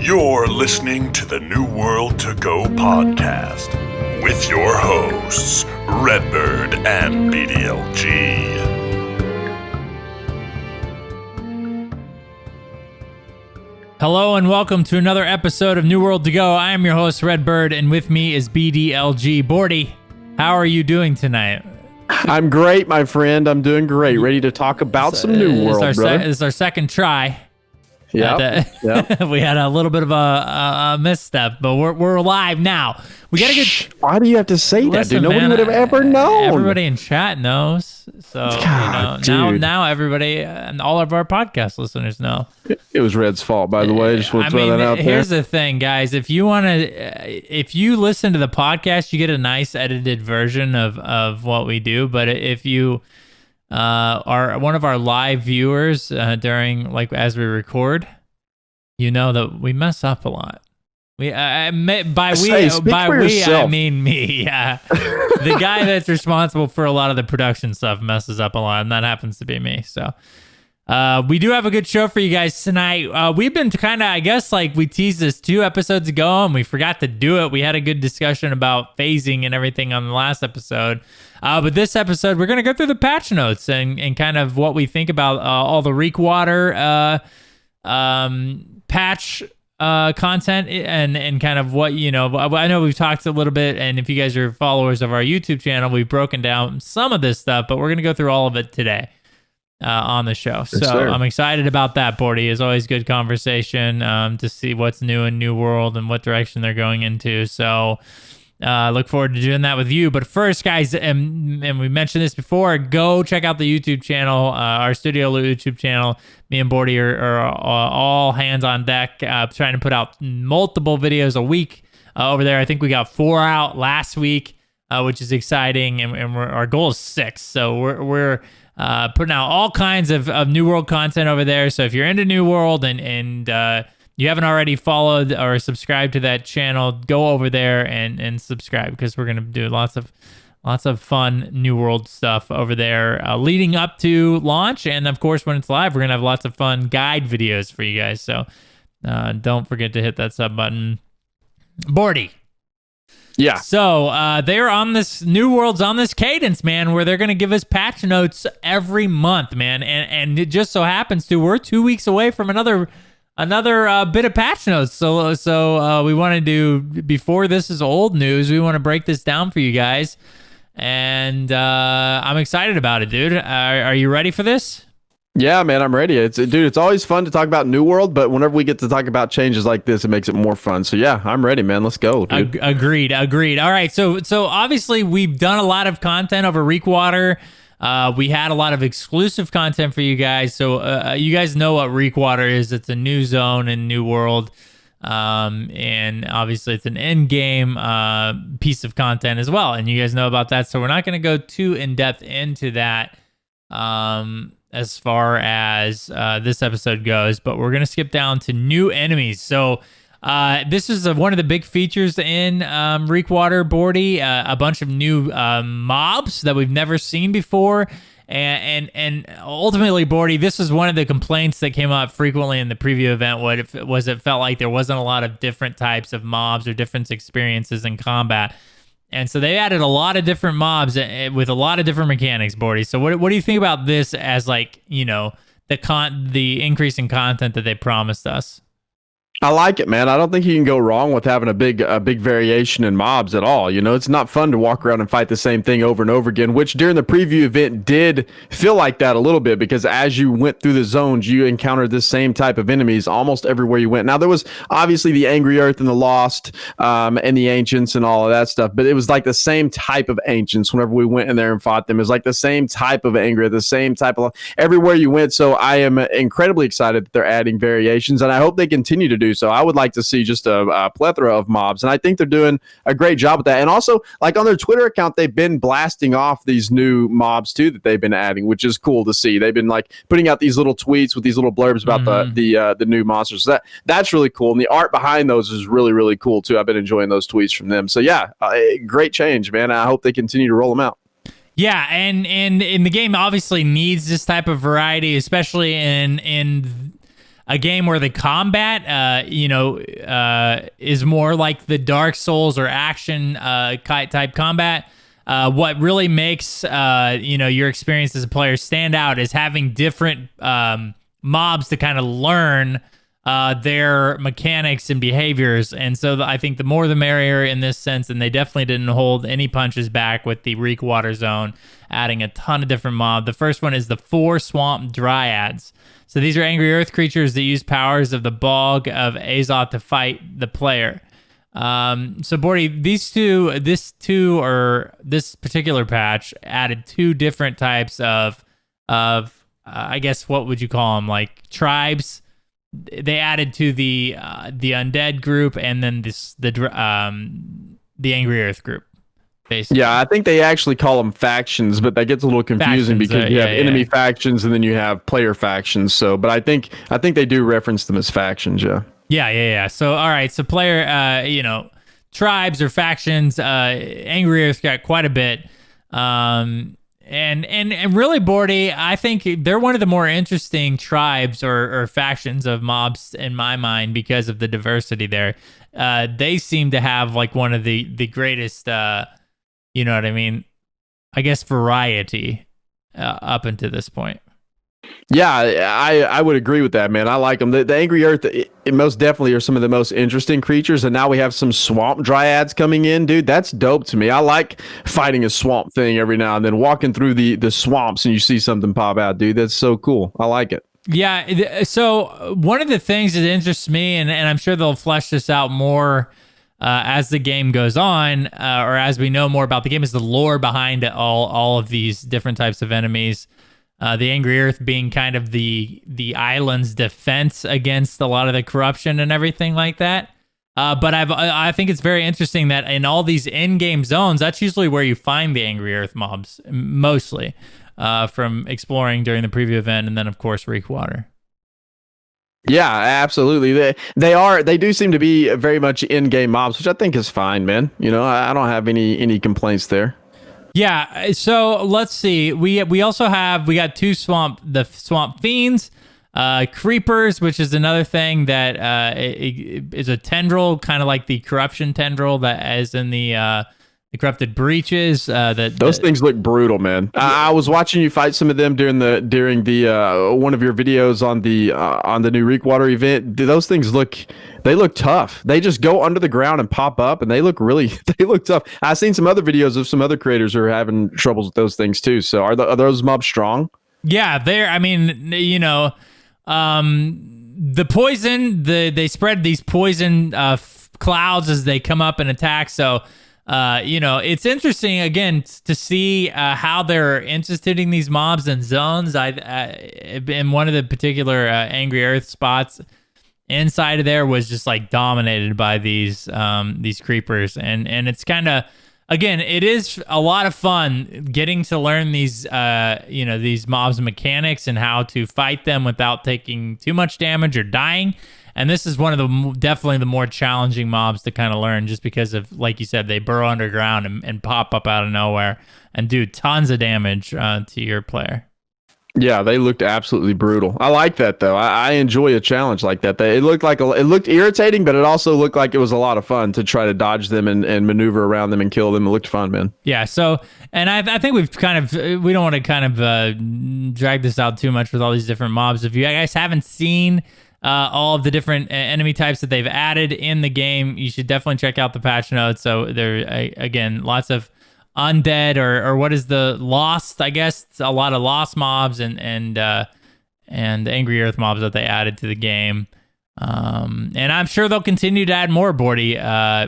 You're listening to the New World to Go podcast with your hosts, Redbyrd and BDLG. Hello and welcome to another episode of New World to Go. I am your host, Redbyrd, and with me is BDLG. Bordy, how are you doing tonight? I'm great, my friend. I'm doing great. Ready to talk about some New World, brother. This is our second try. Yeah. We had a little bit of a misstep, but we're live now. We got to get. Why do you have to say that, dude? Nobody would have ever known. Everybody in chat knows. So God, now everybody and all of our podcast listeners know. It was Red's fault, by the way. Just want to throw that out there. Here's the thing, guys. If you listen to the podcast, you get a nice edited version of what we do. But if you are one of our live viewers during, like, as we record, you know that we mess up a lot. I mean me. Yeah, the guy that's responsible for a lot of the production stuff messes up a lot, and that happens to be me. So we do have a good show for you guys tonight. We've been kind of, I guess, like, we teased this 2 episodes ago and we forgot to do it. We had a good discussion about phasing and everything on the last episode. But this episode, we're going to go through the patch notes and kind of what we think about all the Reekwater patch content and kind of what, I know we've talked a little bit, and if you guys are followers of our YouTube channel, we've broken down some of this stuff, but we're going to go through all of it today on the show. So I'm excited about that, Bordy. It's always good conversation to see what's new in New World and what direction they're going into. So look forward to doing that with you. But first, guys, and we mentioned this before, go check out the YouTube channel, our studio YouTube channel. Me and Bordy are all hands on deck, trying to put out multiple videos a week over there. I think we got 4 out last week, which is exciting, and our goal is 6. So we're putting out all kinds of New World content over there. So if you're into New World and you haven't already followed or subscribed to that channel, go over there and subscribe, because we're going to do lots of fun New World stuff over there leading up to launch. And of course, when it's live, we're going to have lots of fun guide videos for you guys. So don't forget to hit that sub button. Bordy. Yeah. So they're on this, New World's on this cadence, man, where they're going to give us patch notes every month, man. And it just so happens we're 2 weeks away from another bit of patch notes. So we want to do, before this is old news, we want to break this down for you guys. And I'm excited about it, dude. Are you ready for this? Yeah, man, I'm ready. It's always fun to talk about New World, but whenever we get to talk about changes like this, it makes it more fun. So yeah, I'm ready, man. Let's go, dude. Agreed. All right. So obviously we've done a lot of content over Reekwater. We had a lot of exclusive content for you guys. So you guys know what Reekwater is. It's a new zone in New World. And obviously it's an in-game piece of content as well. And you guys know about that. So we're not going to go too in-depth into that as far as this episode goes. But we're going to skip down to new enemies. So this is one of the big features in Reekwater, Bordy. A bunch of new mobs that we've never seen before. And ultimately, Bordy, this is one of the complaints that came up frequently in the preview event. It felt like there wasn't a lot of different types of mobs or different experiences in combat. And so they added a lot of different mobs with a lot of different mechanics, Bordy. So what do you think about this as, like, the increase in content that they promised us? I like it, man. I don't think you can go wrong with having a big variation in mobs at all. It's not fun to walk around and fight the same thing over and over again, which during the preview event did feel like that a little bit, because as you went through the zones, you encountered this same type of enemies almost everywhere you went. Now, there was obviously the Angry Earth and the Lost and the Ancients and all of that stuff, but it was like the same type of Ancients whenever we went in there and fought them. It was like the same type of Angry Earth, the same type of everywhere you went. So I am incredibly excited that they're adding variations, and I hope they continue to do so. I would like to see just a plethora of mobs, and I think they're doing a great job with that. And also, like, on their Twitter account, they've been blasting off these new mobs too that they've been adding, which is cool to see. They've been, like, putting out these little tweets with these little blurbs about the new monsters. So that's really cool, and the art behind those is really, really cool too. I've been enjoying those tweets from them. So yeah, great change, man. I hope they continue to roll them out. Yeah, and the game obviously needs this type of variety, especially in a game where the combat, is more like the Dark Souls or action type combat. What really makes your experience as a player stand out is having different mobs to kind of learn their mechanics and behaviors. And so I think the more the merrier in this sense, and they definitely didn't hold any punches back with the Reekwater zone, adding a ton of different mobs. The first one is the 4 swamp dryads. So these are angry earth creatures that use powers of the bog of Azoth to fight the player. So Bordy, this particular patch added 2 different types of I guess what would you call them, like tribes. They added to the undead group, and then the angry earth group. Basically. Yeah, I think they actually call them factions, but that gets a little confusing because you have enemy factions and then you have player factions. So, but I think they do reference them as factions. Yeah. Yeah. So, all right. So, player, tribes or factions. Angry Earth got quite a bit. And really, Bordy, I think they're one of the more interesting tribes or factions of mobs in my mind because of the diversity there. They seem to have like one of the greatest, you know what I mean? I guess variety up until this point. Yeah, I would agree with that, man. I like them. The Angry Earth, it most definitely are some of the most interesting creatures. And now we have some swamp dryads coming in, dude. That's dope to me. I like fighting a swamp thing every now and then, walking through the swamps and you see something pop out, dude. That's so cool. I like it. Yeah. So one of the things that interests me, and I'm sure they'll flesh this out more as the game goes on, or as we know more about the game, is the lore behind all of these different types of enemies. The Angry Earth being kind of the island's defense against a lot of the corruption and everything like that. But I think it's very interesting that in all these in-game zones, that's usually where you find the Angry Earth mobs, mostly from exploring during the preview event, and then of course Reekwater. Yeah, absolutely. They do seem to be very much in-game mobs, which I think is fine, man. I don't have any complaints there. Yeah, so let's see. We got 2 swamp fiends, creepers, which is another thing that is a tendril, kind of like the corruption tendril that is in the corrupted breaches. Those things look brutal, man. I was watching you fight some of them during the one of your videos on the new Reekwater event. Those things look tough. They just go under the ground and pop up, and they look tough. I've seen some other videos of some other creators who are having troubles with those things too. So are those mobs strong? Yeah, the poison, they spread these poison clouds as they come up and attack. So it's interesting again to see how they're instituting these mobs and zones. In one of the particular Angry Earth spots inside of there was just like dominated by these creepers, and it's kind of, again, it is a lot of fun getting to learn these these mobs mechanics and how to fight them without taking too much damage or dying. And this is one of the definitely the more challenging mobs to kind of learn, just because of, like you said, they burrow underground and pop up out of nowhere and do tons of damage to your player. Yeah, they looked absolutely brutal. I like that though. I enjoy a challenge like that. It looked irritating, but it also looked like it was a lot of fun to try to dodge them and maneuver around them and kill them. It looked fun, man. Yeah. So, and I think we don't want to kind of drag this out too much with all these different mobs. If you guys haven't seen all of the different enemy types that they've added in the game, you should definitely check out the patch notes. So there, again, lots of undead or what is the lost, I guess, a lot of lost mobs and angry earth mobs that they added to the game. And I'm sure they'll continue to add more, Bordy,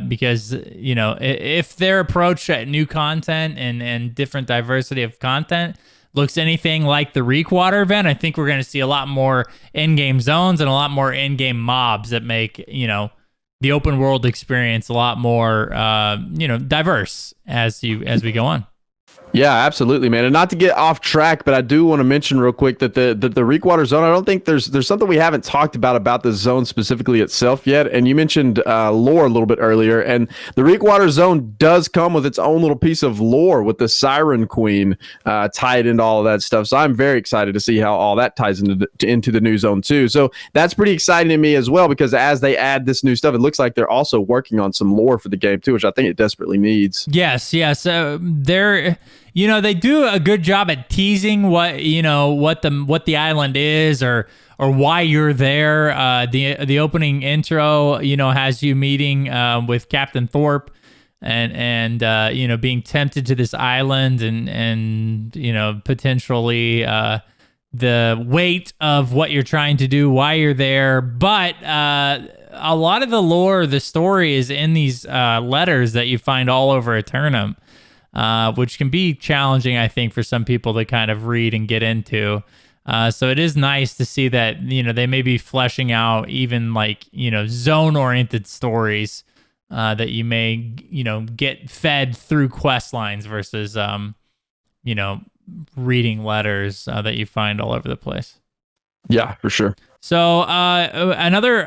because if their approach at new content and different diversity of content looks anything like the Reekwater event, I think we're going to see a lot more in-game zones and a lot more in-game mobs that make the open world experience a lot more diverse as we go on. Yeah, absolutely, man. And not to get off track, but I do want to mention real quick that the Reekwater zone, I don't think there's something we haven't talked about the zone specifically itself yet. And you mentioned lore a little bit earlier, and the Reekwater zone does come with its own little piece of lore with the Siren Queen tied into all of that stuff. So I'm very excited to see how all that ties into the new zone too. So that's pretty exciting to me as well, because as they add this new stuff, it looks like they're also working on some lore for the game too, which I think it desperately needs. Yes. They're, they do a good job at teasing what the island is, or why you're there. The opening intro, has you meeting with Captain Thorpe, and being tempted to this island, and potentially the weight of what you're trying to do, why you're there. But a lot of the lore, the story is in these letters that you find all over Aeternum. Which can be challenging, I think, for some people to kind of read and get into. So it is nice to see that, they may be fleshing out even zone-oriented stories that you may, get fed through quest lines versus, reading letters that you find all over the place. Yeah, for sure. So another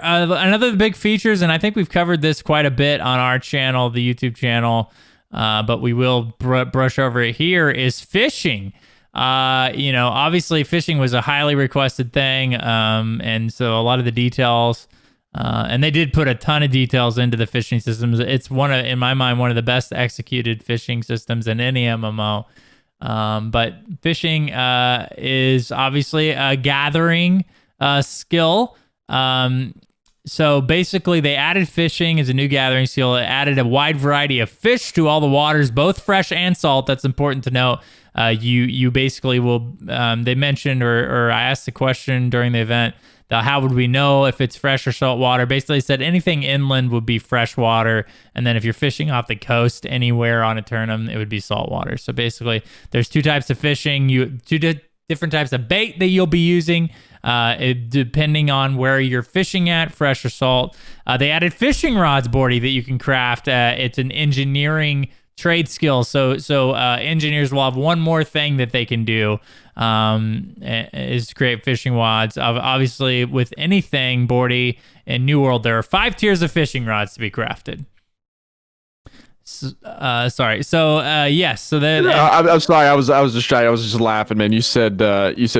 big features, and I think we've covered this quite a bit on our channel, the YouTube channel, but we will brush over it here, is fishing. Obviously fishing was a highly requested thing, and so a lot of the details, and they did put a ton of details into the fishing systems. It's in my mind, one of the best executed fishing systems in any MMO. But fishing is obviously a gathering skill. So basically, they added fishing as a new gathering skill. It added a wide variety of fish to all the waters, both fresh and salt. That's important to note. You basically will. They mentioned, or I asked the question during the event, how would we know if it's fresh or salt water? Basically, said anything inland would be fresh water, and then if you're fishing off the coast anywhere on Aeternum, it would be salt water. So basically, there's two types of fishing. Different types of bait that you'll be using, depending on where you're fishing at, fresh or salt. They added fishing rods, Bordy, that you can craft. It's an engineering trade skill. So engineers will have one more thing that they can do, is create fishing rods. Obviously, with anything, Bordy, in New World, there are 5 tiers of fishing rods to be crafted. Sorry. So yes. So then I'm sorry. I was distracted. I was just laughing, man. You said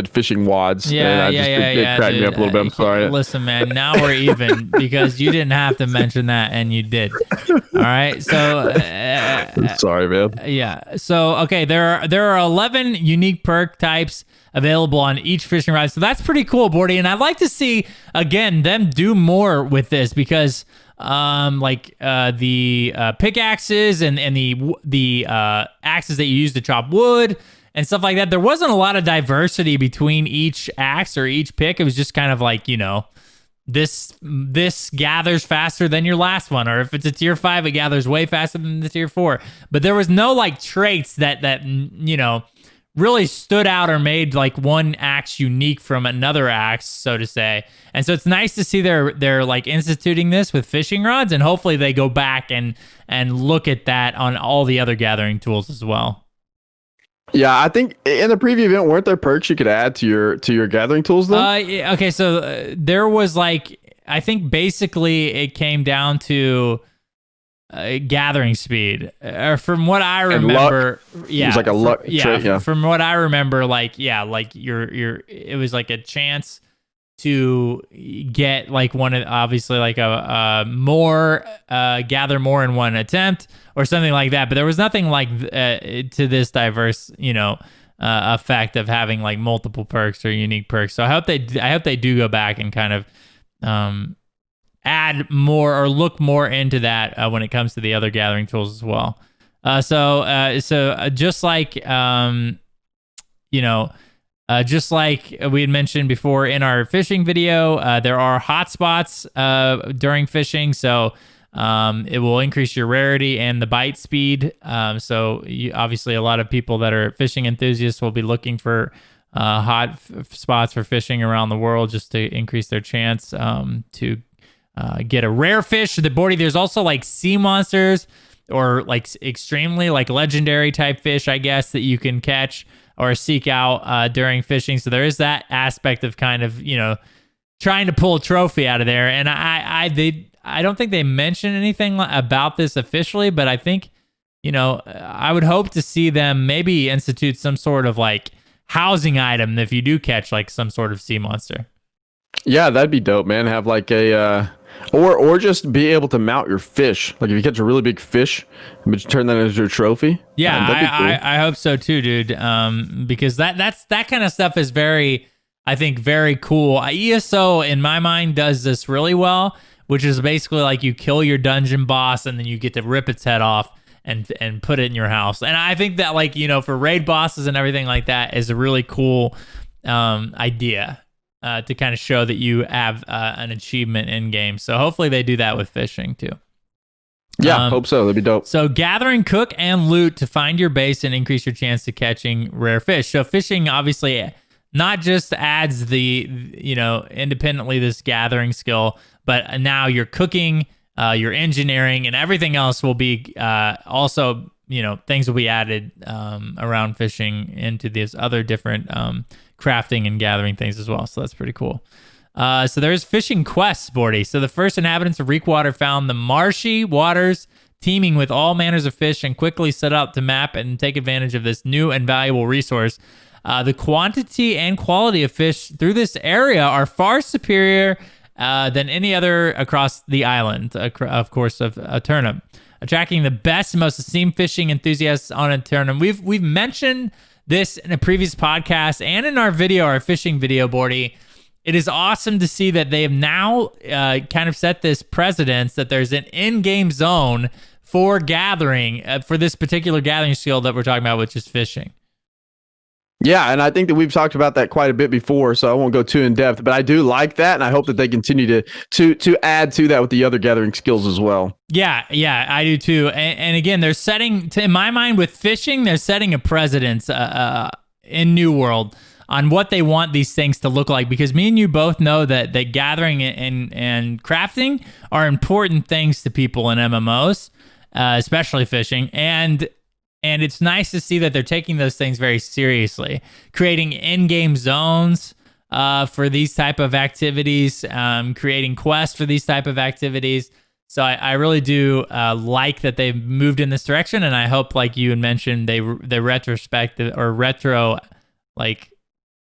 fishing wads. Yeah. It cracked me up a little bit. I'm sorry. Listen, man. Now we're even because you didn't have to mention that, and you did. All right. So I'm sorry, man. Yeah. So okay, there are 11 unique perk types available on each fishing rod. So that's pretty cool, Bordy. And I'd like to see again them do more with this, because the pickaxes and the axes that you use to chop wood and stuff like that, there wasn't a lot of diversity between each axe or each pick. It was just kind of like, this gathers faster than your last one, or if it's a tier 5, it gathers way faster than the tier 4. But there was no traits that really stood out or made one axe unique from another axe, so to say. And so it's nice to see they're instituting this with fishing rods, and hopefully they go back and look at that on all the other gathering tools as well. Yeah, I think in the preview event, weren't there perks you could add to your gathering tools though? Okay, so there was I think basically it came down to gathering speed, from what I remember. Yeah, it was a luck trait. Yeah, from what I remember, it was a chance to get one of, obviously a more gather more in one attempt or something like that. But there was nothing to this diverse effect of having multiple perks or unique perks. So I hope they do go back and kind of add more or look more into that when it comes to the other gathering tools as well. So just like just like we had mentioned before in our fishing video, there are hotspots during fishing. So it will increase your rarity and the bite speed. So obviously a lot of people that are fishing enthusiasts will be looking for hot spots for fishing around the world, just to increase their chance to get a rare fish. The Bordy, there's also sea monsters or like extremely like legendary type fish, I guess, that you can catch or seek out during fishing. So there is that aspect of kind of, trying to pull a trophy out of there. And I don't think they mentioned anything about this officially, but I think, I would hope to see them maybe institute some sort of like housing item if you do catch like some sort of sea monster. Yeah, that'd be dope, man. Have like a or just be able to mount your fish. Like if you catch a really big fish, but you turn that into your trophy. Yeah, that'd be cool. I hope so too, dude. Because that kind of stuff is very cool. ESO in my mind does this really well, which is basically like you kill your dungeon boss and then you get to rip its head off and put it in your house. And I think that like, for raid bosses and everything like that is a really cool idea to kind of show that you have an achievement in game. So hopefully they do that with fishing too. Yeah, hope so. That'd be dope. So gathering, cook, and loot to find your base and increase your chance to catching rare fish. So fishing obviously not just adds the, independently this gathering skill, but now your cooking, your engineering, and everything else will be also, things will be added around fishing into these other different crafting and gathering things as well. So that's pretty cool. So there's fishing quests, Bordy. So the first inhabitants of Reekwater found the marshy waters teeming with all manners of fish and quickly set out to map and take advantage of this new and valuable resource. The quantity and quality of fish through this area are far superior than any other across the island, of course, of Aeternum, attracting the best and most esteemed fishing enthusiasts on Aeternum. We've mentioned this in a previous podcast and in our fishing video, Bordy. It is awesome to see that they have now kind of set this precedence that there's an in-game zone for gathering, for this particular gathering skill that we're talking about, which is fishing. Yeah, and I think that we've talked about that quite a bit before, so I won't go too in depth, but I do like that, and I hope that they continue to add to that with the other gathering skills as well. Yeah, I do too. And again, they're setting, in my mind, with fishing, they're setting a precedence in New World on what they want these things to look like, because me and you both know that gathering and crafting are important things to people in MMOs, especially fishing, and it's nice to see that they're taking those things very seriously, creating in-game zones for these type of activities, creating quests for these type of activities. So I really do like that they've moved in this direction, and I hope, like you had mentioned, they retrospective or retro, like,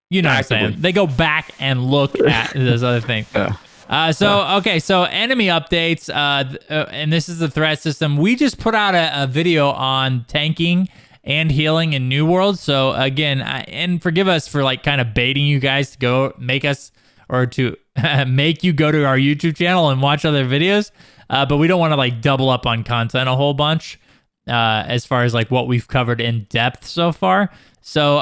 what I'm saying. They go back and look at those other things. So enemy updates, and this is the threat system. We just put out a video on tanking and healing in New World. So again, and forgive us for like kind of baiting you guys to go make us, or to make you go to our YouTube channel and watch other videos. But we don't want to like double up on content a whole bunch as far as like what we've covered in depth so far. So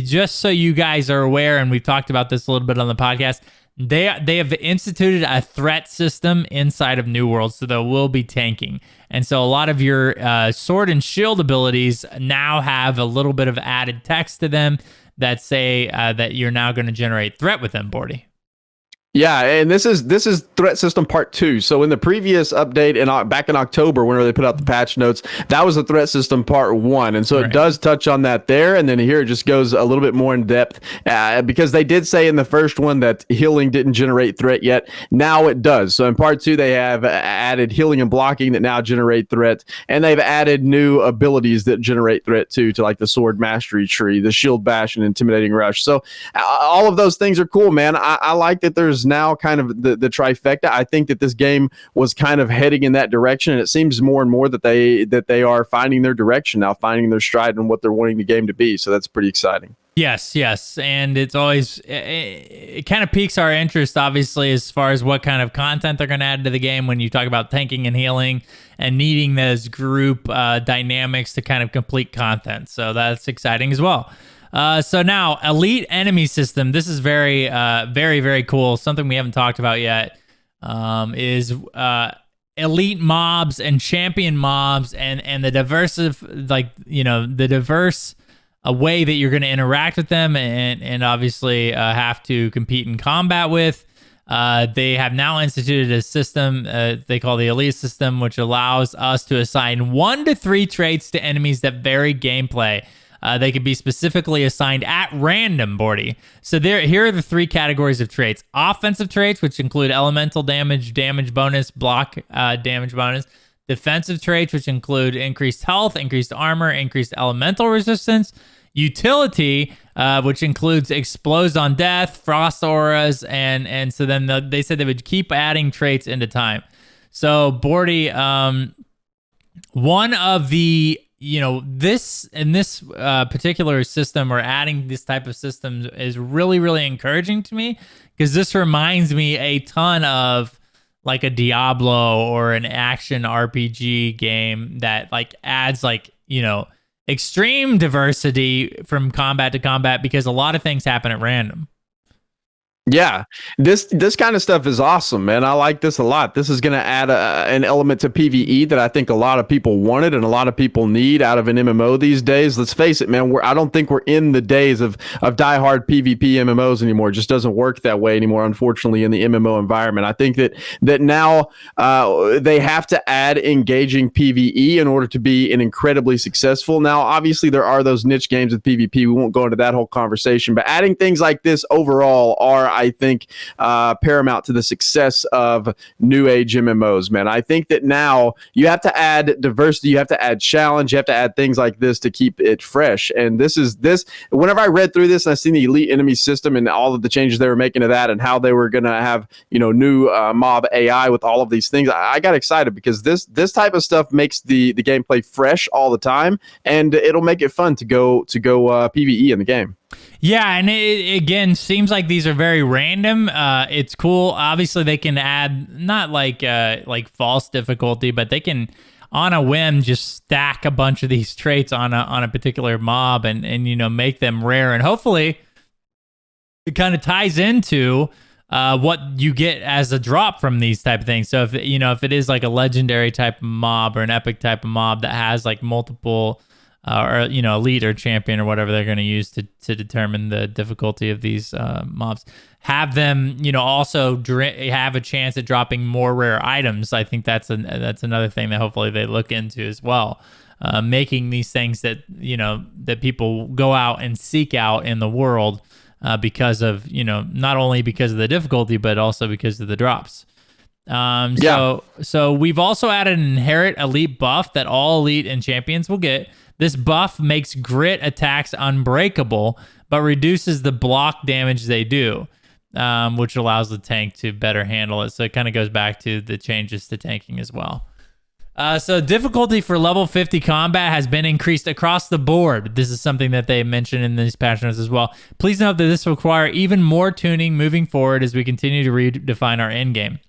just so you guys are aware, and we've talked about this a little bit on the podcast, they have instituted a threat system inside of New World, so there will be tanking. And so a lot of your sword and shield abilities now have a little bit of added text to them that say that you're now going to generate threat with them, Bordy. Yeah, and this is threat system part 2. So in the previous update back in October, whenever they put out the patch notes, that was the threat system part 1, and so It does touch on that there. And then here it just goes a little bit more in depth because they did say in the first one that healing didn't generate threat yet. Now it does. So in part 2, they have added healing and blocking that now generate threat, and they've added new abilities that generate threat too, to like the sword mastery tree, the shield bash, and intimidating rush. So all of those things are cool, man. I like that there's now kind of the trifecta. I think that this game was kind of heading in that direction, and it seems more and more that they are finding their direction now, finding their stride and what they're wanting the game to be. So that's pretty exciting. Yes, and it's always, it kind of piques our interest, obviously, as far as what kind of content they're going to add to the game when you talk about tanking and healing and needing those group dynamics to kind of complete content. So that's exciting as well. So now, elite enemy system. This is very, very cool. Something we haven't talked about yet is elite mobs and champion mobs, and the diverse way that you're going to interact with them, and obviously have to compete in combat with. They have now instituted a system they call the elite system, which allows us to assign 1 to 3 traits to enemies that vary gameplay. They can be specifically assigned at random, Bordy. So here are the 3 categories of traits. Offensive traits, which include elemental damage, damage bonus, block damage bonus. Defensive traits, which include increased health, increased armor, increased elemental resistance. Utility, which includes explodes on death, frost auras, and so then they said they would keep adding traits into time. So Bordy, one of the this particular system, or adding this type of system, is really, really encouraging to me, because this reminds me a ton of like a Diablo or an action RPG game that like adds extreme diversity from combat to combat, because a lot of things happen at random. Yeah, this kind of stuff is awesome, man. I like this a lot. This is going to add an element to PvE that I think a lot of people wanted and a lot of people need out of an MMO these days. Let's face it, man. I don't think we're in the days of diehard PvP MMOs anymore. It just doesn't work that way anymore, unfortunately, in the MMO environment. I think that now they have to add engaging PvE in order to be an incredibly successful. Now, obviously, there are those niche games with PvP. We won't go into that whole conversation, but adding things like this overall are, I think, paramount to the success of new age MMOs, man. I think that now you have to add diversity, you have to add challenge, you have to add things like this to keep it fresh. And this whenever I read through this and I seen the elite enemy system and all of the changes they were making to that and how they were going to have, new mob AI with all of these things, I got excited, because this type of stuff makes the gameplay fresh all the time, and it'll make it fun to go PvE in the game. Yeah, and it again seems like these are very random. It's cool. Obviously, they can add not like false difficulty, but they can, on a whim, just stack a bunch of these traits on a particular mob and make them rare. And hopefully, it kind of ties into what you get as a drop from these type of things. So if it is like a legendary type of mob or an epic type of mob that has like multiple. Or elite or champion or whatever they're going to use to determine the difficulty of these mobs, have them also have a chance at dropping more rare items. I think that's another thing that hopefully they look into as well, making these things that that people go out and seek out in the world because of not only because of the difficulty but also because of the drops. So we've also added an inherit elite buff that all elite and champions will get. This buff makes grit attacks unbreakable, but reduces the block damage they do, which allows the tank to better handle it. So it kind of goes back to the changes to tanking as well. So difficulty for level 50 combat has been increased across the board. This is something that they mentioned in these patch notes as well. Please note that this will require even more tuning moving forward as we continue to redefine our end game.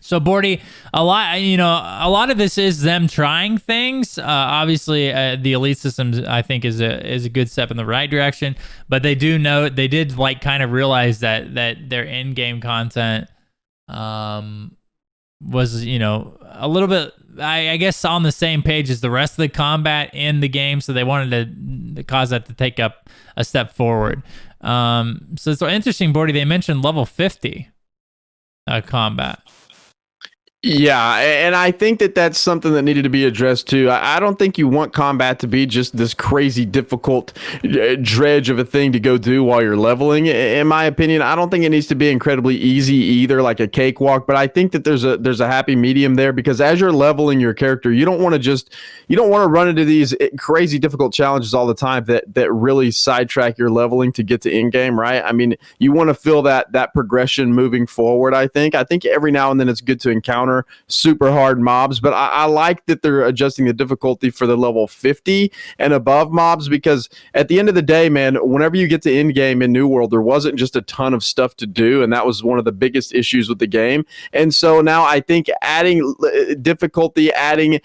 So Bordy, a lot of this is them trying things. Obviously, the elite systems I think is a good step in the right direction. But they did like kind of realize that their in game content was a little bit, I guess, on the same page as the rest of the combat in the game. So they wanted to cause that to take up a step forward. So it's interesting, Bordy. They mentioned level 50 combat. Yeah, and I think that's something that needed to be addressed too. I don't think you want combat to be just this crazy difficult dredge of a thing to go do while you're leveling. In my opinion, I don't think it needs to be incredibly easy either, like a cakewalk. But I think that there's a happy medium there, because as you're leveling your character, you don't want to run into these crazy difficult challenges all the time that really sidetrack your leveling to get to in game, right? I mean, you want to feel that progression moving forward. I think every now and then it's good to encounter super hard mobs, but I like that they're adjusting the difficulty for the level 50 and above mobs, because at the end of the day, man, whenever you get to end game in New World, there wasn't just a ton of stuff to do, and that was one of the biggest issues with the game. And so now I think adding difficulty, adding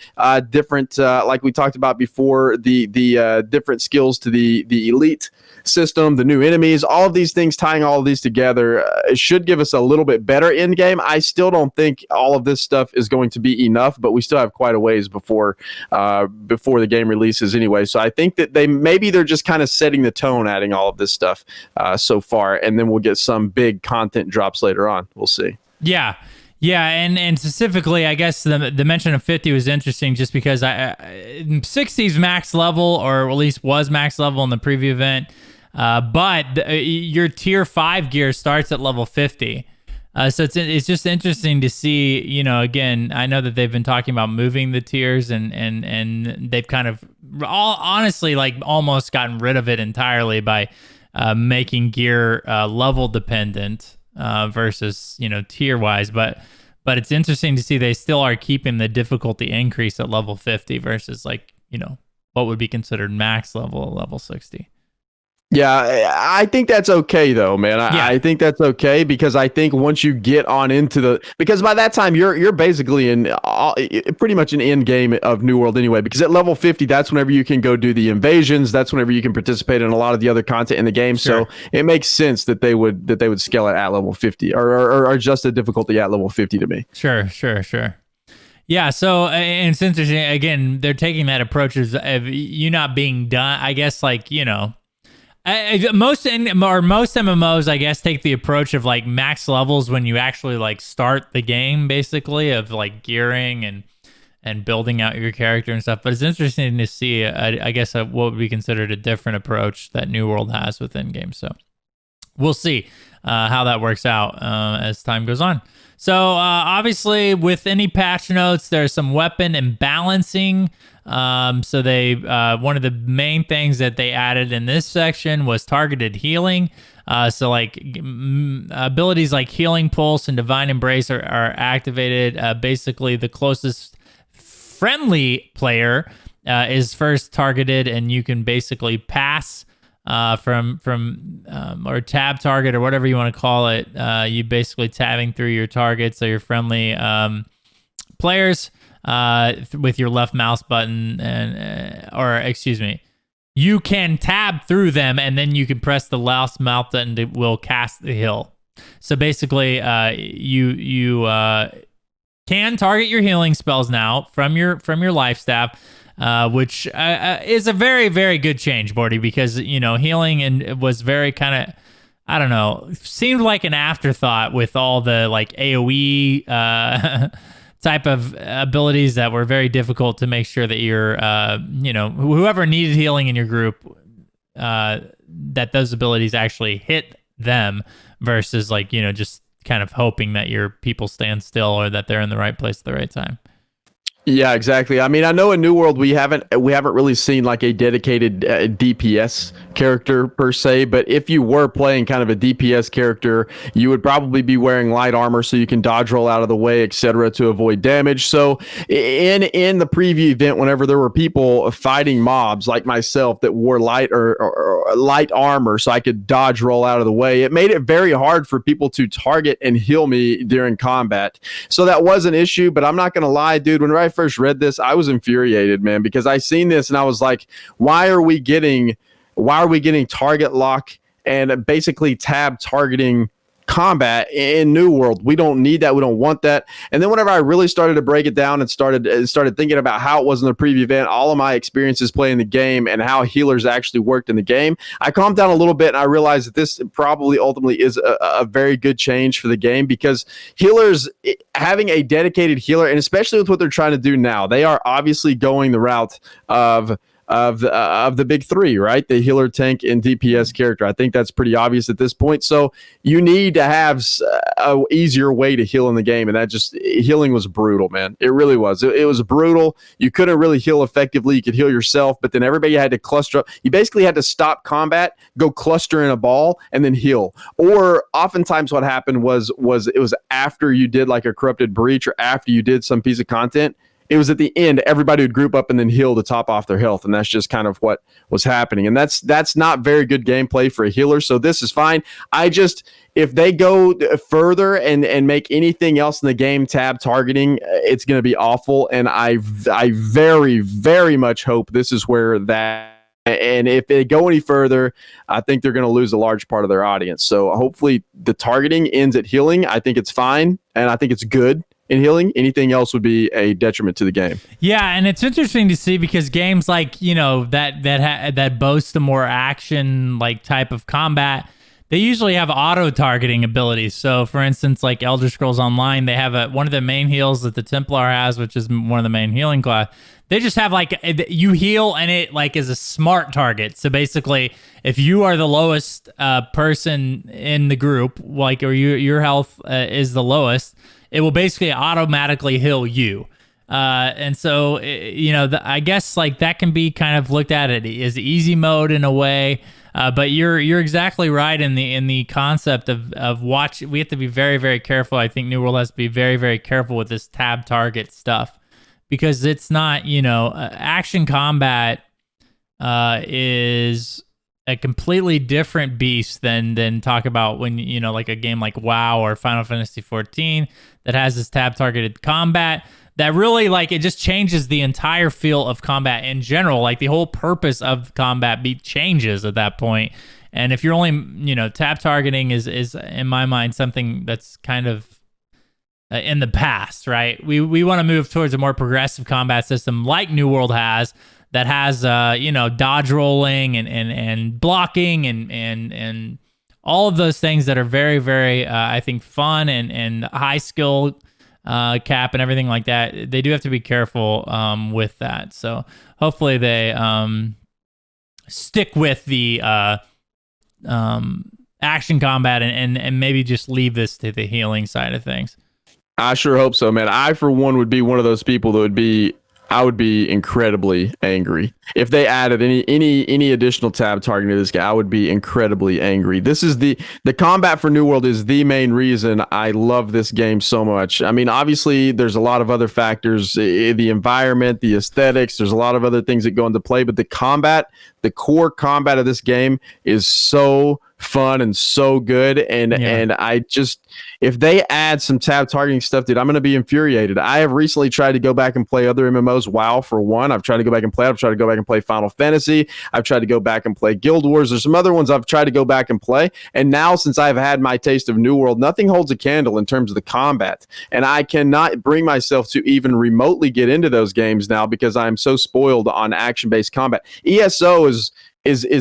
different, like we talked about before, the different skills to the elite system, the new enemies, all of these things, tying all of these together should give us a little bit better end game. I still don't think all of this this stuff is going to be enough, but we still have quite a ways before the game releases anyway. So I think that they're just kind of setting the tone, adding all of this stuff so far, and then we'll get some big content drops later on. We'll see. Yeah. Yeah, and specifically, I guess the mention of 50 was interesting just because 60's max level, or at least was max level in the preview event, but your tier 5 gear starts at level 50. So it's just interesting to see, you know, again, I know that they've been talking about moving the tiers and they've kind of honestly like almost gotten rid of it entirely by making gear level dependent. Versus, you know, tier wise, but it's interesting to see they still are keeping the difficulty increase at level 50 versus, like, you know, what would be considered max level at level 60. Yeah, I think that's okay though, man. I think that's okay because I think once you get on into because by that time you're basically in pretty much an end game of New World anyway. Because at level 50, that's whenever you can go do the invasions. That's whenever you can participate in a lot of the other content in the game. Sure. So it makes sense that they would scale it at level 50 or adjust the difficulty at level 50 to me. Sure. Yeah, so and it's interesting. Again, they're taking that approach of you not being done. I guess, like, you know. Most MMOs, I guess, take the approach of like max levels when you actually like start the game, basically, of like gearing and building out your character and stuff. But it's interesting to see, I guess, what would be considered a different approach that New World has within games. So we'll see how that works out as time goes on. So obviously, with any patch notes, there's some weapon imbalancing. So they one of the main things that they added in this section was targeted healing. So like abilities like Healing Pulse and Divine Embrace are activated. Basically, the closest friendly player is first targeted, and you can basically pass from or tab target or whatever you want to call it. You basically tabbing through your targets, so your friendly players. With your left mouse button you can tab through them, and then you can press the left mouse button to will cast the heal. So basically, you can target your healing spells now from your life staff, which is a very, very good change, Bordy, because, you know, healing and was very kind of, I don't know, seemed like an afterthought with all the like AoE type of abilities that were very difficult to make sure that you're, you know, whoever needed healing in your group, that those abilities actually hit them versus, like, you know, just kind of hoping that your people stand still or that they're in the right place at the right time. Yeah, exactly. I mean, I know in New World we haven't really seen like a dedicated DPS character per se, but if you were playing kind of a DPS character, you would probably be wearing light armor so you can dodge roll out of the way, etc., to avoid damage. So in the preview event, whenever there were people fighting mobs like myself that wore light or light armor so I could dodge roll out of the way, it made it very hard for people to target and heal me during combat. So that was an issue, but I'm not going to lie, dude, whenever I first read this, I was infuriated, man, because I seen this and I was like, why are we getting target lock and basically tab targeting combat in New World? We don't need that. We don't want that. And then whenever I really started to break it down and started thinking about how it was in the preview event, all of my experiences playing the game and how healers actually worked in the game, I calmed down a little bit and I realized that this probably ultimately is a very good change for the game, because healers, having a dedicated healer, and especially with what they're trying to do now, they are obviously going the route of the big three, right? The healer, tank, and DPS character. I think that's pretty obvious at this point. So you need to have a easier way to heal in the game, and that just healing was brutal, man. It really was. It was brutal. You couldn't really heal effectively. You could heal yourself, but then everybody had to cluster up. You basically had to stop combat, go cluster in a ball, and then heal. Or oftentimes what happened was it was after you did like a corrupted breach or after you did some piece of content. It was at the end, everybody would group up and then heal to top off their health. And that's just kind of what was happening. And that's not very good gameplay for a healer. So this is fine. If they go further and make anything else in the game tab targeting, it's going to be awful. And I very, very much hope this is where that. And if they go any further, I think they're going to lose a large part of their audience. So hopefully the targeting ends at healing. I think it's fine. And I think it's good. in healing. Anything else would be a detriment to the game. Yeah, and it's interesting to see because games like, that boast a more action like type of combat, they usually have auto targeting abilities. So for instance, like Elder Scrolls Online, they have one of the main heals that the Templar has, which is one of the main healing class. They just have like you heal and it like is a smart target. So basically, if you are the lowest person in the group, like, or your health is the lowest, it will basically automatically heal you. And so, I guess like that can be kind of looked at as easy mode in a way. But you're exactly right in the concept of watch. We have to be very, very careful. I think New World has to be very, very careful with this tab target stuff because it's not, action combat is a completely different beast than talk about when, like a game like WoW or Final Fantasy 14 that has this tab targeted combat. That really, like, it just changes the entire feel of combat in general. Like, the whole purpose of combat changes at that point. And if you're only, tab targeting is in my mind something that's kind of in the past, right? We want to move towards a more progressive combat system like New World has, that has, dodge rolling and blocking and all of those things that are very, very, I think, fun and high skill cap and everything like that. They do have to be careful with that. So hopefully they stick with the action combat and maybe just leave this to the healing side of things. I sure hope so, man. I, for one, would be one of those people that I would be incredibly angry if they added any additional tab targeting to this guy. I would be incredibly angry. This is the combat for New World is the main reason I love this game so much. I mean, obviously there's a lot of other factors, the environment, the aesthetics, there's a lot of other things that go into play, but the core combat of this game is so fun and so good. And I just, if they add some tab targeting stuff, dude, I'm going to be infuriated. I have recently tried to go back and play other MMOs. WoW, for one. I've tried to go back and play. I've tried to go back and play Final Fantasy. I've tried to go back and play Guild Wars. There's some other ones I've tried to go back and play. And now, since I've had my taste of New World, nothing holds a candle in terms of the combat. And I cannot bring myself to even remotely get into those games now because I'm so spoiled on action-based combat. ESO is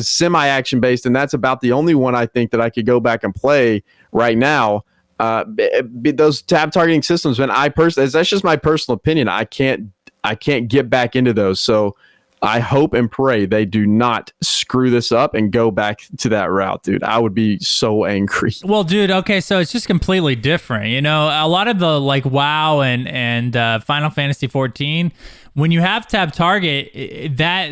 semi-action based, and that's about the only one I think that I could go back and play right now. Those tab targeting systems, man, that's just my personal opinion. I can't get back into those. So I hope and pray they do not screw this up and go back to that route, dude. I would be so angry. Well, dude, okay, so it's just completely different. A lot of the like WoW and Final Fantasy 14, when you have tab target, that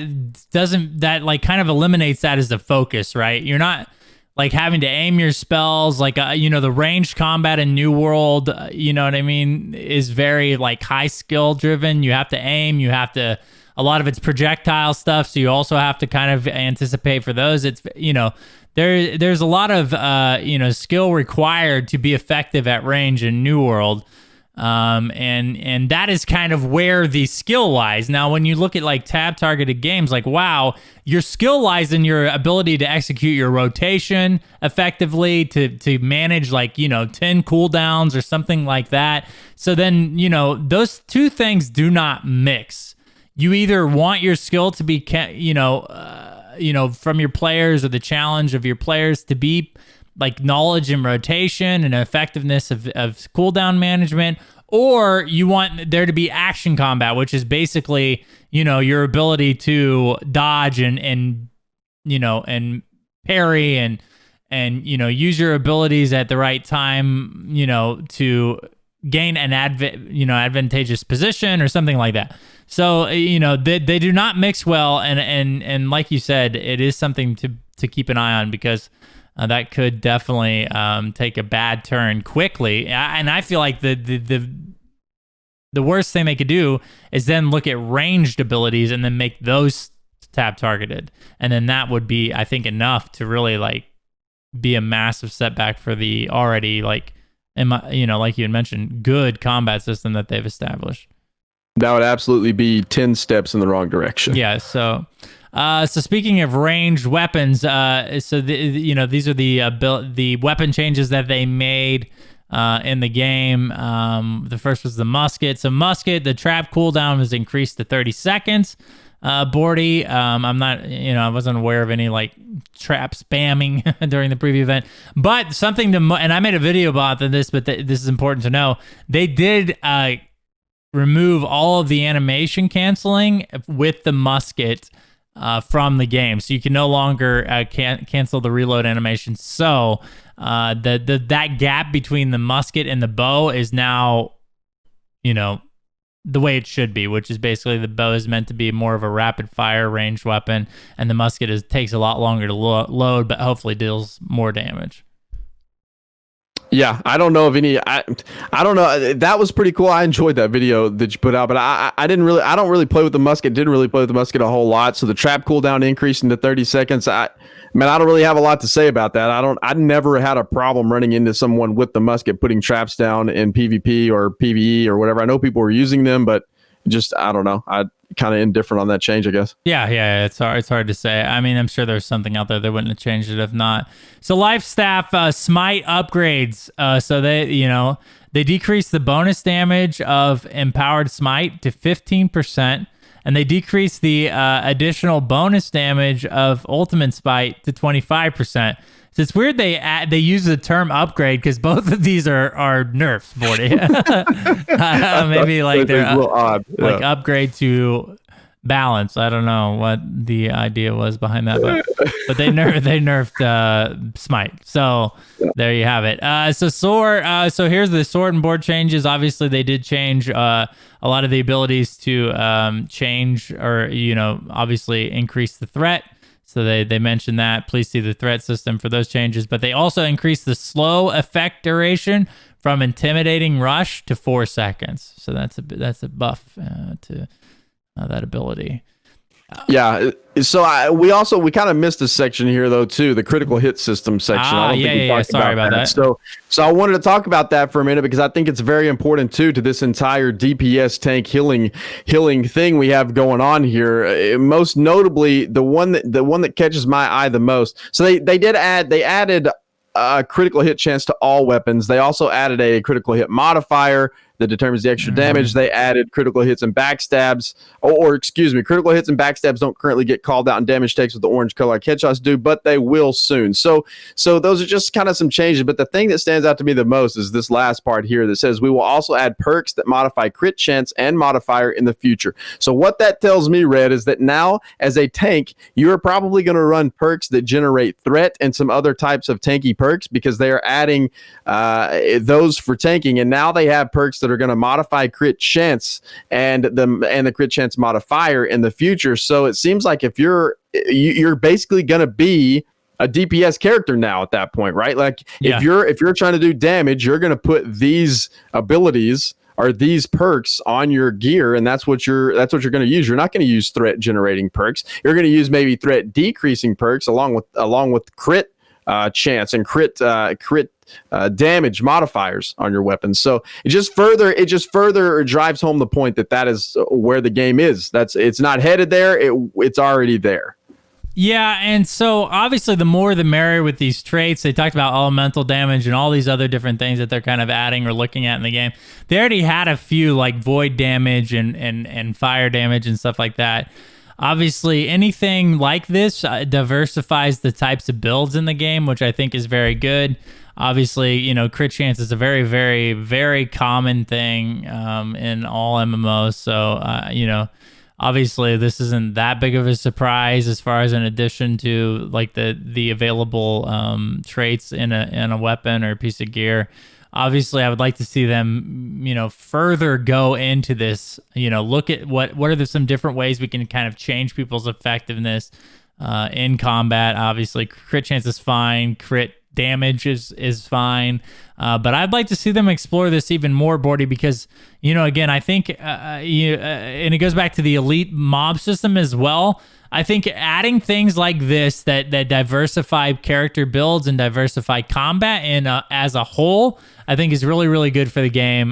kind of eliminates that as the focus, right? You're not like having to aim your spells, like the ranged combat in New World, you know what I mean, is very like high skill driven. You have to aim, a lot of it's projectile stuff, so you also have to kind of anticipate for those. It's there's a lot of skill required to be effective at range in New World. And that is kind of where the skill lies. Now, when you look at like tab targeted games like WoW, your skill lies in your ability to execute your rotation effectively, to manage like, 10 cooldowns or something like that. So then, those two things do not mix. You either want your skill to be, from your players, or the challenge of your players to be like knowledge and rotation and effectiveness of cooldown management, or you want there to be action combat, which is basically, your ability to dodge and parry and use your abilities at the right time, to gain an advantageous position or something like that. So, they do not mix well. And like you said, it is something to keep an eye on, because that could definitely take a bad turn quickly. And I feel like the worst thing they could do is then look at ranged abilities and then make those tab targeted. And then that would be, I think, enough to really like be a massive setback for the already like like you had mentioned, good combat system that they've established. That would absolutely be 10 steps in the wrong direction. Yeah. So speaking of ranged weapons, these are the weapon changes that they made in the game. The first was the musket. So musket, the trap cooldown was increased to 30 seconds. Bordy, I'm not, I wasn't aware of any like trap spamming during the preview event, but something to, and I made a video about this, but this is important to know. They did remove all of the animation canceling with the musket from the game, so you can no longer cancel the reload animation. So that gap between the musket and the bow is now, the way it should be, which is basically the bow is meant to be more of a rapid fire ranged weapon, and the musket takes a lot longer to load, but hopefully deals more damage. Yeah, I don't know of any. I don't know. That was pretty cool. I enjoyed that video that you put out, but I don't really play with the musket. Didn't really play with the musket a whole lot. So the trap cooldown increasing to 30 seconds. I don't really have a lot to say about that. I never had a problem running into someone with the musket putting traps down in PvP or PvE or whatever. I know people were using them, but just I don't know. I kind of indifferent on that change, I guess. Yeah, it's hard to say. I mean, I'm sure there's something out there that wouldn't have changed it if not. So life staff smite upgrades. So they decrease the bonus damage of empowered smite to 15%, and they decrease the additional bonus damage of ultimate smite to 25%. So it's weird they use the term upgrade because both of these are nerfs, Bordy. Maybe like they're a little odd. Yeah. Like upgrade to balance. I don't know what the idea was behind that, but they nerfed smite. So there you have it. So sword. So here's the sword and board changes. Obviously, they did change a lot of the abilities to change or obviously increase the threat. So they mentioned that. Please see the threat system for those changes. But they also increased the slow effect duration from intimidating rush to 4 seconds. So that's a buff to that ability. Yeah. So we kind of missed a section here though too, the critical hit system section. I don't think we talked Sorry about that. So I wanted to talk about that for a minute because I think it's very important too to this entire DPS tank healing thing we have going on here. Most notably, the one that catches my eye the most. So they added a critical hit chance to all weapons. They also added a critical hit modifier that determines the extra damage. They added critical hits and backstabs, critical hits and backstabs don't currently get called out in damage takes with the orange color like headshots do, but they will soon. So those are just kind of some changes. But the thing that stands out to me the most is this last part here that says we will also add perks that modify crit chance and modifier in the future. So what that tells me, Red, is that now as a tank, you're probably going to run perks that generate threat and some other types of tanky perks because they are adding those for tanking, and now they have perks that are going to modify crit chance and the crit chance modifier in the future. So it seems like if you're basically going to be a DPS character now at that point, right? Like if you're trying to do damage, you're going to put these abilities or these perks on your gear, and that's what you're going to use. You're not going to use threat generating perks. You're going to use maybe threat decreasing perks along with crit chance and crit damage modifiers on your weapons. So it just further drives home the point that is where the game is. It's not headed there. It's already there. Yeah, and so obviously the more the merrier with these traits. They talked about elemental damage and all these other different things that they're kind of adding or looking at in the game. They already had a few like void damage and fire damage and stuff like that. Obviously, anything like this diversifies the types of builds in the game, which I think is very good. Obviously, crit chance is a very, very, very common thing in all MMOs. So, obviously, this isn't that big of a surprise as far as an addition to like the available traits in a weapon or a piece of gear. Obviously, I would like to see them, further go into this, look at what are some different ways we can kind of change people's effectiveness in combat. Obviously, crit chance is fine. Crit damage is fine. But I'd like to see them explore this even more, Bordy, because, again, I think, and it goes back to the elite mob system as well. I think adding things like this that diversify character builds and diversify combat as a whole, I think is really, really good for the game.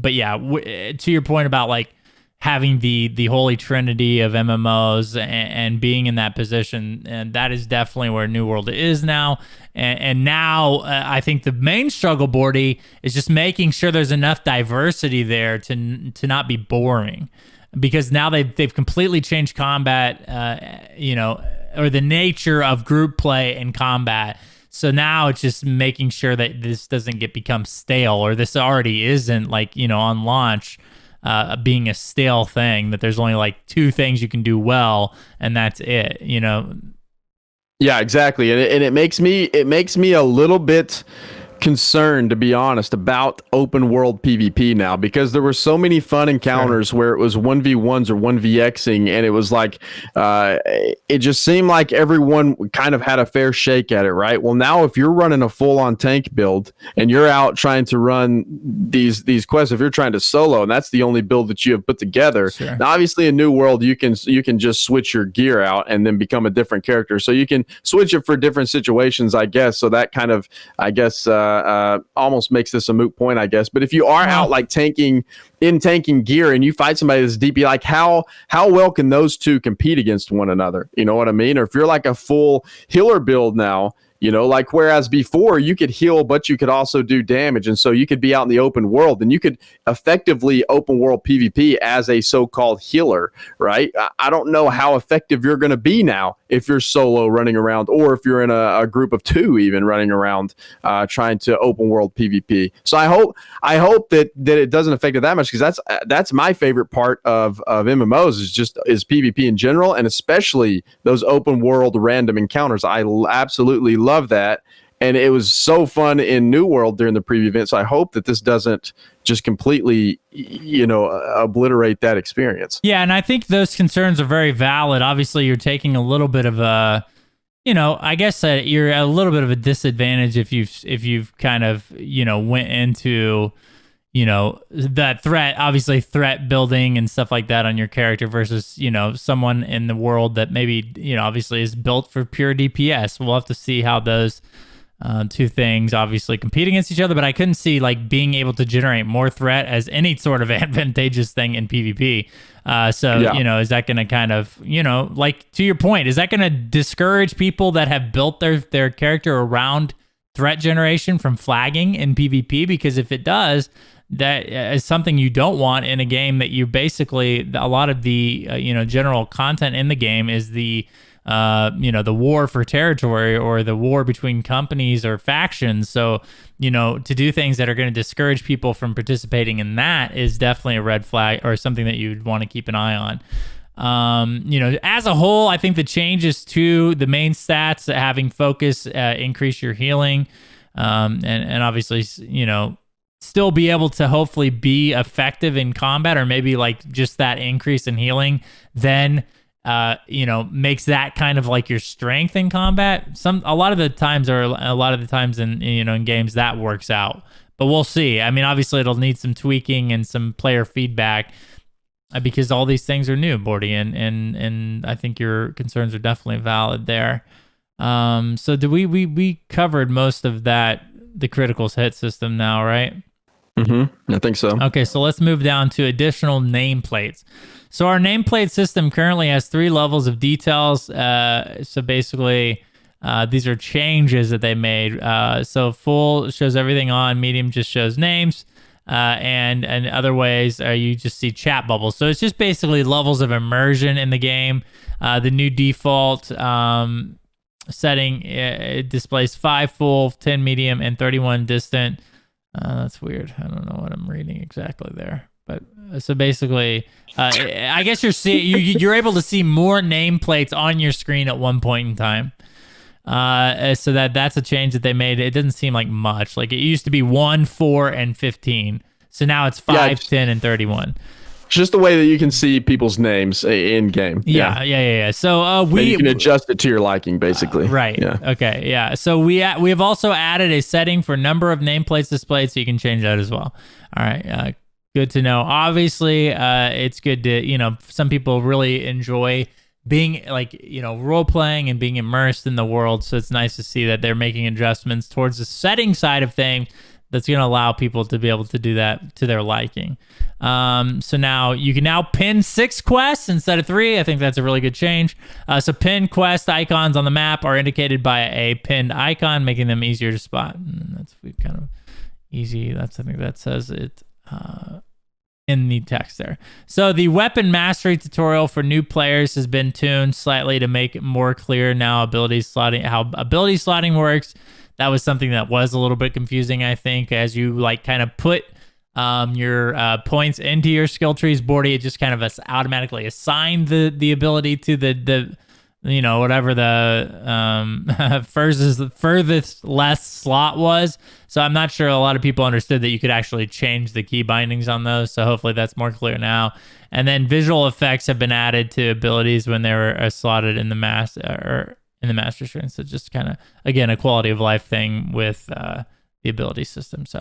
But yeah, to your point about like having the holy trinity of MMOs and being in that position, and that is definitely where New World is now. And now I think the main struggle, Bordy, is just making sure there's enough diversity there to not be boring, because now they've completely changed combat, or the nature of group play and combat. So now it's just making sure that this doesn't become stale, or this already isn't, like, on launch, being a stale thing, that there's only like 2 things you can do well and that's it. Yeah, exactly. And it makes me a little bit concerned, to be honest, about open world PvP now, because there were so many fun encounters where it was 1v1s or 1vxing, and it was like it just seemed like everyone kind of had a fair shake at it, right? Well, now if you're running a full-on tank build and you're out trying to run these quests, if you're trying to solo and that's the only build that you have put together, now obviously in New World you can just switch your gear out and then become a different character, so you can switch it for different situations, I guess. So that kind of, I guess, almost makes this a moot point, I guess. But if you are out like tanking gear and you fight somebody that's DP, like how well can those two compete against one another? You know what I mean? Or if you're like a full healer build now, like whereas before you could heal, but you could also do damage. And so you could be out in the open world and you could effectively open world PvP as a so-called healer, right? I don't know how effective you're going to be now if you're solo running around, or if you're in a group of 2 even running around trying to open world PvP. So I hope that it doesn't affect it that much, because that's my favorite part of MMOs is PvP in general, and especially those open world random encounters. I absolutely love that, and it was so fun in New World during the preview event. So I hope that this doesn't just completely obliterate that experience. Yeah, and I think those concerns are very valid. Obviously you're taking a little bit of a, I guess you're at a little bit of a disadvantage if you've kind of went into that threat building and stuff like that on your character versus someone in the world that maybe obviously is built for pure DPS. We'll have to see how those 2 things obviously compete against each other, but I couldn't see like being able to generate more threat as any sort of advantageous thing in PvP. Is that going to kind of, like, to your point, is that going to discourage people that have built their character around threat generation from flagging in PvP? Because if it does, that is something you don't want in a game that you basically, a lot of the general content in the game is the war for territory, or the war between companies or factions. So to do things that are going to discourage people from participating in that is definitely a red flag, or something that you'd want to keep an eye on. As a whole, I think the changes to the main stats, having focus, increase your healing, and obviously still be able to hopefully be effective in combat, or maybe like just that increase in healing then makes that kind of like your strength in combat. A lot of the times in games that works out, but we'll see. I mean, obviously it'll need some tweaking and some player feedback, because all these things are new, Bordy, and I think your concerns are definitely valid there. So we covered most of that, the criticals hit system now, right? Mm-hmm. I think so. Okay, so let's move down to additional nameplates. So our nameplate system currently has 3 levels of details. So basically, these are changes that they made. So full shows everything on, medium just shows names, and other ways you just see chat bubbles. So it's just basically levels of immersion in the game. The new default setting, it displays 5 full, 10 medium, and 31 distant. That's weird. I don't know what I'm reading exactly there, but so basically, I guess you're able to see more nameplates on your screen at one point in time. So that's a change that they made. It doesn't seem like much. Like, it used to be 1, 4, and 15. So now it's 5, 10, and 31. Just the way that you can see people's names in game. Yeah. So you can adjust it to your liking, basically. Right. Yeah. Okay. Yeah. So we have also added a setting for number of nameplates displayed, so you can change that as well. All right. Good to know. Obviously, it's good to some people really enjoy being role playing and being immersed in the world. So it's nice to see that they're making adjustments towards the setting side of things that's going to allow people to be able to do that to their liking. So now you can now pin 6 quests instead of 3. I think that's a really good change. So pin quest icons on the map are indicated by a pinned icon, making them easier to spot. And that's kind of easy. That's, I think that says it in the text there. So the weapon mastery tutorial for new players has been tuned slightly to make it more clear now how ability slotting works. That was something that was a little bit confusing, I think, as you like kind of put your points into your skill trees. Bordy, it just kind of automatically assigned the ability to the whatever the furthest less slot was. So I'm not sure a lot of people understood that you could actually change the key bindings on those. So hopefully that's more clear now. And then visual effects have been added to abilities when they were slotted in the master string. So just kind of, again, a quality of life thing with the ability system. So,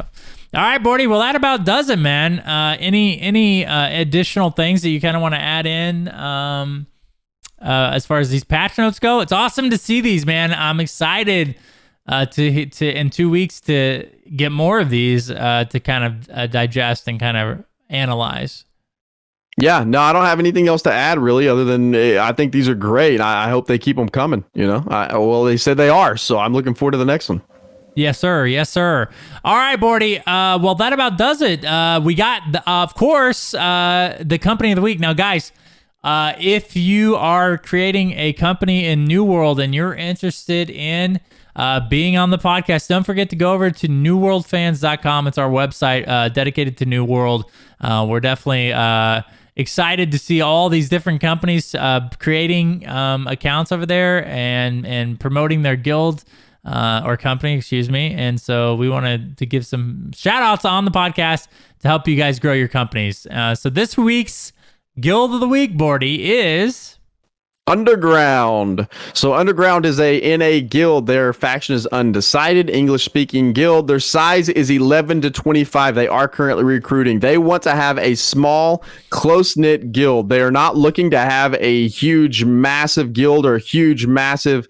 all right, Bordy. Well, that about does it, man. Any additional things that you kind of want to add in? As far as these patch notes go, it's awesome to see these, man. I'm excited to in 2 weeks to get more of these to kind of digest and kind of analyze. Yeah, no, I don't have anything else to add really, other than I think these are great. I hope they keep them coming. Well, they said they are, so I'm looking forward to the next one. Yes, sir. Yes, sir. All right, Bordy. Well, that about does it. We got, of course, the company of the week. Now, guys, if you are creating a company in New World and you're interested in being on the podcast, don't forget to go over to newworldfans.com. It's our website dedicated to New World. We're definitely excited to see all these different companies creating accounts over there and promoting their guild or company, excuse me. And so we wanted to give some shout outs on the podcast to help you guys grow your companies. So this week's Guild of the Week, Bordy, is Underground. So Underground is a NA guild. Their faction is undecided, English-speaking guild. Their size is 11 to 25. They are currently recruiting. They want to have a small, close-knit guild. They are not looking to have a huge, massive guild or a huge, massive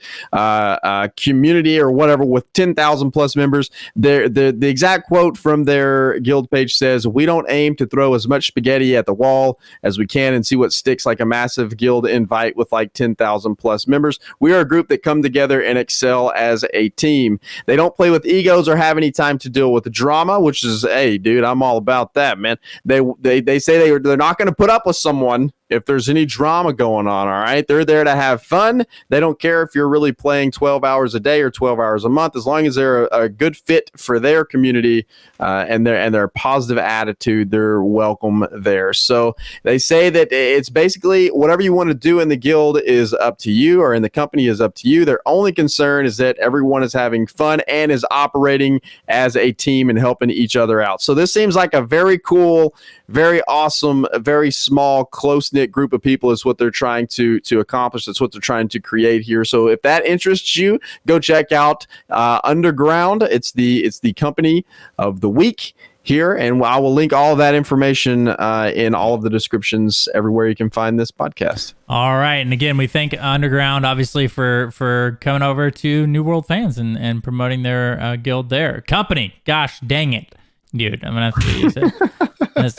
community or whatever with 10,000 plus members. The exact quote from their guild page says, "We don't aim to throw as much spaghetti at the wall as we can and see what sticks like a massive guild invite with like 10,000 plus members. We are a group that come together and excel as a team. They don't play with egos or have any time to deal with drama," which is, hey, dude, I'm all about that, man. They say they're not going to put up with someone if there's any drama going on. All right, they're there to have fun. They don't care if you're really playing 12 hours a day or 12 hours a month, as long as they're a good fit for their community and their positive attitude. They're welcome there. So they say that it's basically whatever you want to do in the guild is up to you, or in the company is up to you. Their only concern is that everyone is having fun and is operating as a team and helping each other out. So this seems like a very cool, very awesome, very small, close-knit group of people is what they're trying to accomplish. That's what they're trying to create here. So if that interests you, go check out Underground. It's the company of the week here, and I will link all of that information in all of the descriptions everywhere you can find this podcast. All right, and again, we thank Underground obviously for coming over to New World Fans and promoting their guild there. Company, gosh dang it, dude, I'm gonna have to use it.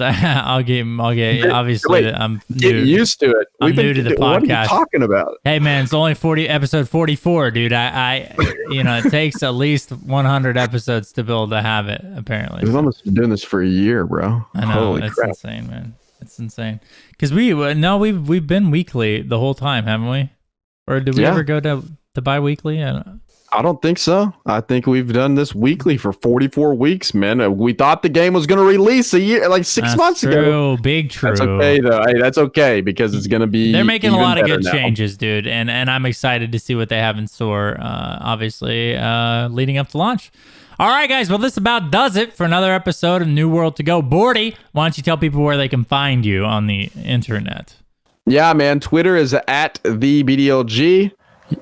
I'll get. Obviously, Wait, I'm get used to it. I'm new to the podcast. What are you talking about? Hey, man, it's only episode 44, dude. I it takes at least 100 episodes to build a habit. Apparently, We've almost been doing this for a year, bro. I know. Holy That's crap. insane, man. It's insane. Because we've been weekly the whole time, haven't we? Or did we ever go to bi-weekly? I don't think so. I think we've done this weekly for 44 weeks, man. We thought the game was going to release a year, like 6 months ago. Big true. That's okay, though. Hey, that's okay, because it's going to be. They're making a lot of good now. changes, dude, and I'm excited to see what they have in store. Obviously, leading up to launch. All right, guys. Well, this about does it for another episode of New World to Go. Bordy, why don't you tell people where they can find you on the internet? Yeah, man. Twitter is at the BDLG.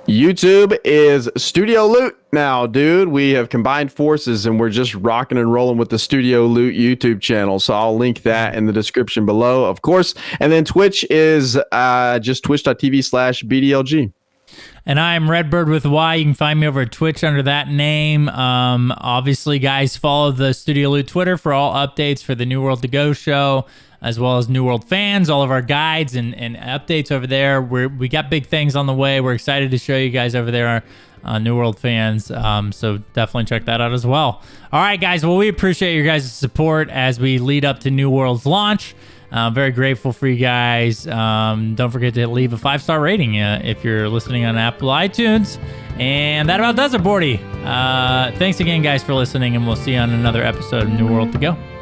YouTube is Studio Loot now, dude. We have combined forces and we're just rocking and rolling with the Studio Loot YouTube channel. So I'll link that in the description below, of course. And then Twitch is just twitch.tv/BDLG. And I am Redbird with Y. You can find me over at Twitch under that name. Obviously, guys, follow the Studio Loot Twitter for all updates for the New World to Go show, as well as New World fans, all of our guides and updates over there. We got big things on the way. We're excited to show you guys over there, New World fans. So definitely check that out as well. All right, guys. Well, we appreciate your guys' support as we lead up to New World's launch. Very grateful for you guys. Don't forget to leave a 5-star rating if you're listening on Apple iTunes. And that about does it, Bordy. Thanks again, guys, for listening, and we'll see you on another episode of New World to Go.